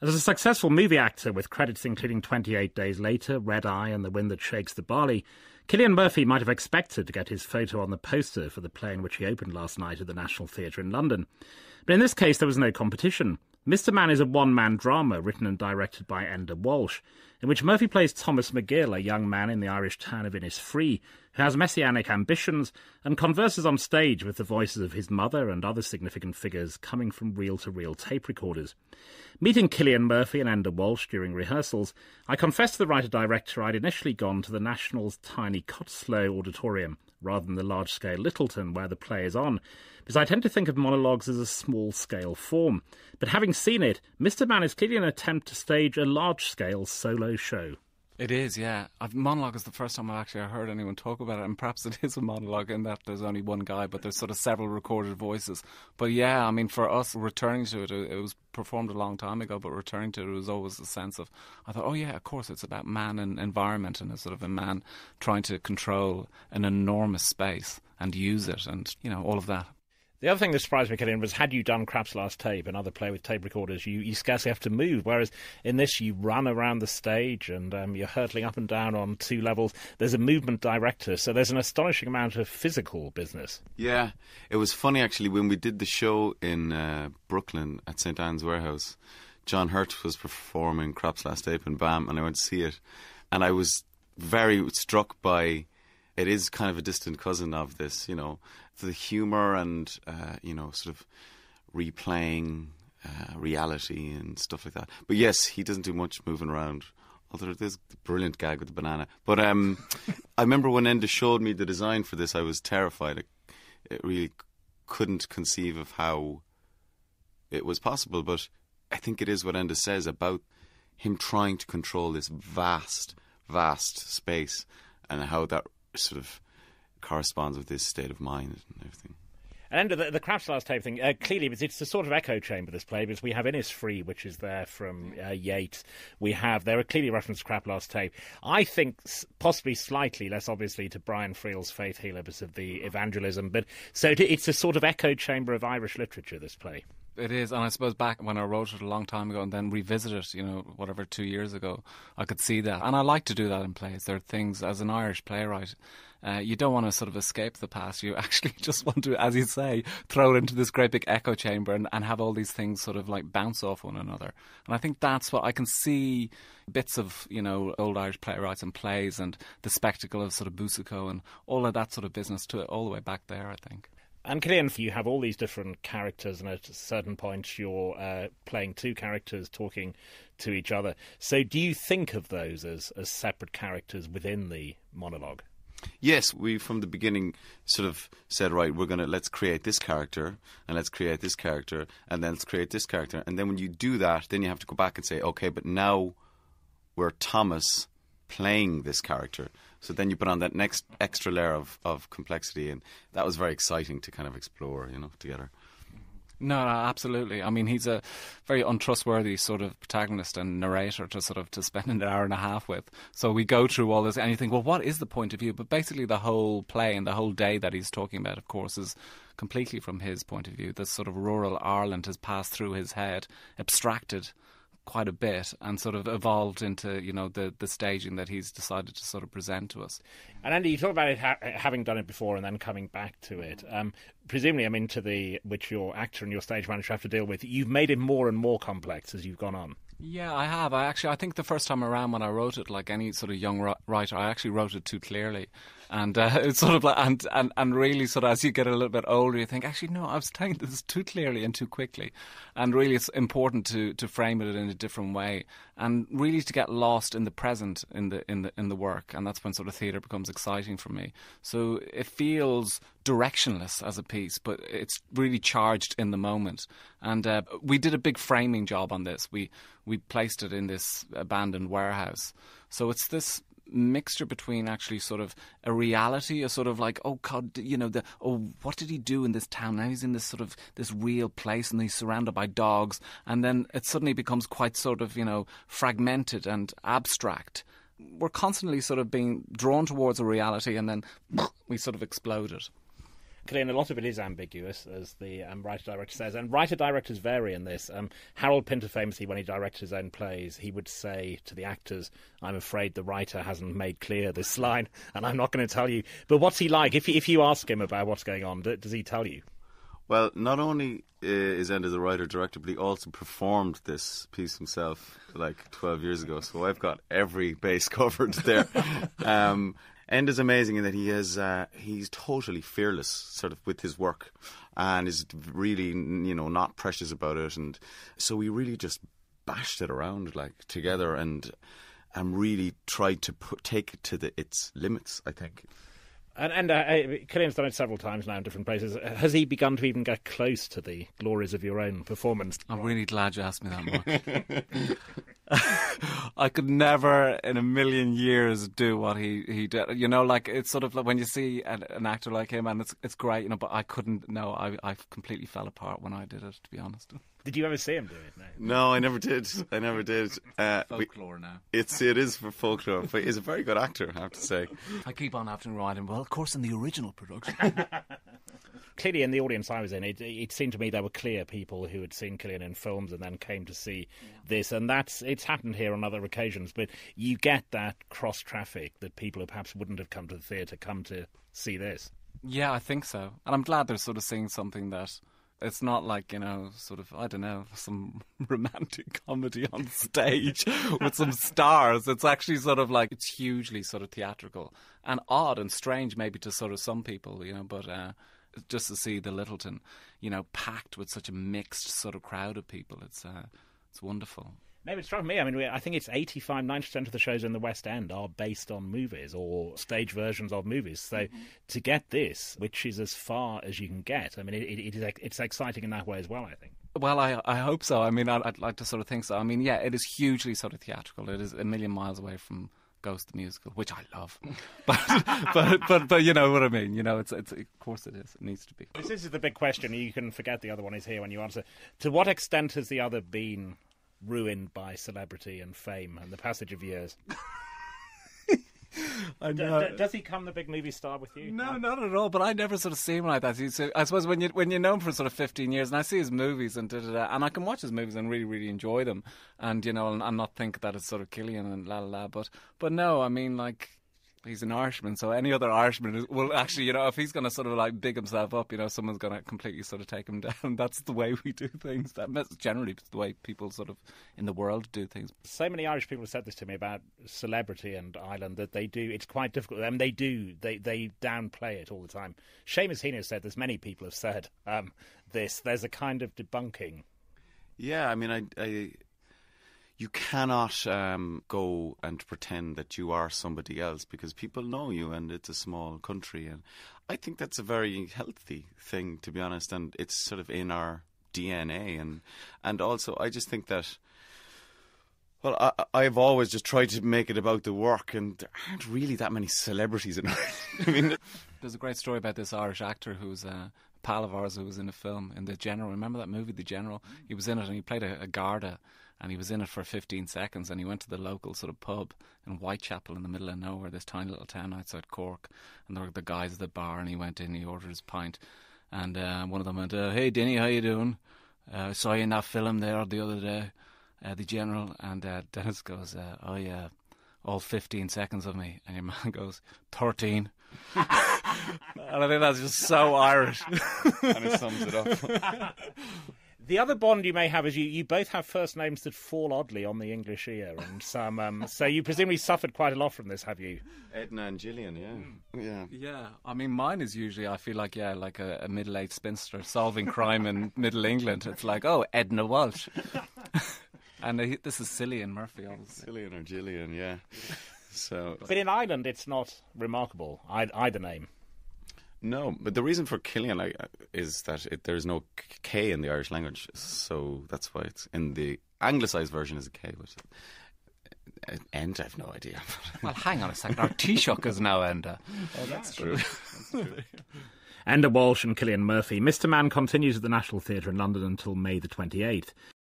As a successful movie actor with credits including 28 Days Later, Red Eye and The Wind That Shakes the Barley, Cillian Murphy might have expected to get his photo on the poster for the play in which he opened last night at the National Theatre in London. But in this case, there was no competition. Misterman is a one-man drama written and directed by Enda Walsh, in which Murphy plays Thomas McGill, a young man in the Irish town of Innisfree, who has messianic ambitions and converses on stage with the voices of his mother and other significant figures coming from reel-to-reel tape recorders. Meeting Cillian Murphy and Enda Walsh during rehearsals, I confessed to the writer-director I'd initially gone to the National's tiny Cotslow auditorium rather than the large-scale Littleton where the play is on, because I tend to think of monologues as a small-scale form. But having seen it, Misterman is clearly an attempt to stage a large-scale solo show. It is, yeah. Monologue is the first time I've actually heard anyone talk about it, and perhaps it is a monologue in that there's only one guy, but there's sort of several recorded voices. But yeah, I mean, for us, returning to it, it was performed a long time ago, but returning to it was always a sense of, I thought, oh yeah, of course, it's about man and environment, and a sort of a man trying to control an enormous space and use it, and, you know, all of that. The other thing that surprised me, Cillian, was had you done Krapp's Last Tape, another play with tape recorders, you scarcely have to move, whereas in this you run around the stage and you're hurtling up and down on 2 levels. There's a movement director, so there's an astonishing amount of physical business. Yeah, it was funny actually when we did the show in Brooklyn at St. Anne's Warehouse. John Hurt was performing Krapp's Last Tape in BAM, and I went to see it, and I was very struck by it is kind of a distant cousin of this, you know, the humour and, you know, sort of replaying reality and stuff like that. But yes, he doesn't do much moving around, although there's a brilliant gag with the banana. But I remember when Enda showed me the design for this, I was terrified. It really couldn't conceive of how it was possible. But I think it is what Enda says about him trying to control this vast, vast space and how that sort of corresponds with his state of mind and everything. And the Krapp's Last Tape thing, clearly it's a sort of echo chamber, this play, because we have Innisfree, which is there from Yeats. There are clearly references to Krapp's Last Tape. I think possibly slightly less obviously to Brian Friel's Faith Healer because of the evangelism, but so it's a sort of echo chamber of Irish literature, this play. It is, and I suppose back when I wrote it a long time ago and then revisited it, you know, whatever, 2 years ago, I could see that. And I like to do that in plays. There are things, as an Irish playwright, you don't want to sort of escape the past. You actually just want to, as you say, throw it into this great big echo chamber and have all these things sort of like bounce off one another. And I think that's what I can see bits of, you know, old Irish playwrights and plays and the spectacle of sort of Boucicault and all of that sort of business to it all the way back there, I think. And Cillian, you have all these different characters, and at a certain point you're playing 2 characters talking to each other. So do you think of those as separate characters within the monologue? Yes, we from the beginning sort of said, right, let's create this character, and let's create this character, and then let's create this character. And then when you do that, then you have to go back and say, okay, but now we're Thomas playing this character. So then you put on that next extra layer of complexity, and that was very exciting to kind of explore, you know, together. No, absolutely. I mean, he's a very untrustworthy sort of protagonist and narrator to spend an hour and a half with. So we go through all this and you think, well, what is the point of view? But basically the whole play and the whole day that he's talking about, of course, is completely from his point of view. This sort of rural Ireland has passed through his head, abstracted quite a bit and sort of evolved into, you know, the staging that he's decided to sort of present to us. And Andy, you talk about it having done it before and then coming back to it. Presumably, I mean, which your actor and your stage manager have to deal with, you've made it more and more complex as you've gone on. Yeah, I have. I think the first time around when I wrote it, like any sort of young writer, I actually wrote it too clearly. And it's sort of like, and really sort of as you get a little bit older, you think, actually, no, I was telling this too clearly and too quickly. And really it's important to frame it in a different way and really to get lost in the present in the work. And that's when sort of theatre becomes exciting for me. So it feels directionless as a piece, but it's really charged in the moment. And we did a big framing job on this. We placed it in this abandoned warehouse. So it's this mixture between actually sort of a reality, a sort of like, oh God, you know, what did he do in this town? Now he's in this sort of this real place and he's surrounded by dogs, and then it suddenly becomes quite sort of, you know, fragmented and abstract. We're constantly sort of being drawn towards a reality and then we sort of explode it. Cillian, a lot of it is ambiguous, as the writer-director says, and writer-directors vary in this. Harold Pinter famously, when he directed his own plays, he would say to the actors, "I'm afraid the writer hasn't made clear this line, and I'm not going to tell you." But what's he like? If you ask him about what's going on, does he tell you? Well, not only is Enda the writer-director, but he also performed this piece himself like 12 years ago, so I've got every base covered there. Enda's amazing in that he's totally fearless sort of with his work and is really, not precious about it. And so we really just bashed it around like together and really tried to take it to its limits, I think. And Cillian's done it several times now in different places. Has he begun to even get close to the glories of your own performance? I'm really glad you asked me that much. I could never in a million years do what he did. It's sort of like when you see an actor like him, and it's great, but I couldn't. No, I completely fell apart when I did it, to be honest. Did you ever see him do it? No, I never did. Folklore now. It is for folklore, but he's a very good actor, I have to say. I keep on having to remind him, well, of course, in the original production. Clearly, in the audience I was in, it seemed to me there were clear people who had seen Cillian in films and then came to see this, and it's happened here on other occasions, but you get that cross-traffic that people who perhaps wouldn't have come to the theatre come to see this. Yeah, I think so. And I'm glad they're sort of seeing something that... It's not like, sort of, I don't know, some romantic comedy on stage with some stars. It's actually sort of like, it's hugely sort of theatrical and odd and strange maybe to sort of some people, but just to see the Littleton, packed with such a mixed sort of crowd of people, it's wonderful. Maybe it struck me. I mean, I think it's 90% of the shows in the West End are based on movies or stage versions of movies. So to get this, which is as far as you can get, I mean, it's exciting in that way as well, I think. Well, I hope so. I mean, I'd like to sort of think so. I mean, yeah, it is hugely sort of theatrical. It is a million miles away from Ghost the Musical, which I love. But you know what I mean. It's of course it is. It needs to be. This is the big question. You can forget the other one is here when you answer. To what extent has the other been ruined by celebrity and fame and the passage of years? I know. Does he come the big movie star with you? No, not at all. But I never sort of see him like that. I suppose when you know him for sort of 15 years, and I see his movies and and I can watch his movies and really, really enjoy them, and and not think that it's sort of Cillian and la la la. But no, I mean like. He's an Irishman, so any other Irishman will actually, if he's going to sort of like big himself up, someone's going to completely sort of take him down. That's the way we do things. That's generally the way people sort of in the world do things. So many Irish people have said this to me about celebrity and Ireland that they do. It's quite difficult. I mean, they downplay it all the time. Seamus Heaney said this. Many people have said this. There's a kind of debunking. Yeah, I mean, you cannot go and pretend that you are somebody else because people know you and it's a small country. And I think that's a very healthy thing, to be honest, and it's sort of in our DNA. And also, I just think that, well, I've always just tried to make it about the work, and there aren't really that many celebrities in Ireland. I mean, there's a great story about this Irish actor who's a pal of ours who was in a film, in The General. Remember that movie, The General? He was in it and he played a Garda. And he was in it for 15 seconds, and he went to the local sort of pub in Whitechapel in the middle of nowhere, this tiny little town outside Cork. And there were the guys at the bar, and he went in, he ordered his pint. And one of them went, "Hey, Denny, how you doing? I saw you in that film there the other day, The General." And Dennis goes, "Oh, yeah, all 15 seconds of me." And your man goes, 13. And I think that's just so Irish. And it sums it up. The other bond you may have is you both have first names that fall oddly on the English ear, and some. So you presumably suffered quite a lot from this, have you? Edna and Cillian, yeah. Yeah, I mean, mine is usually, I feel like, like a middle-aged spinster solving crime in Middle England. It's like, oh, Enda Walsh. And this is Cillian Murphy, obviously. Cillian or Cillian, yeah. So, but in Ireland, it's not remarkable, either name. No, but the reason for Cillian is that there's no K in the Irish language, so that's why it's in the anglicised version is a K. But Enda, I've no idea. Well, hang on a second. Our Taoiseach is now Enda. Oh, that's true. That's true. Enda Walsh and Cillian Murphy. Misterman continues at the National Theatre in London until May the 28th.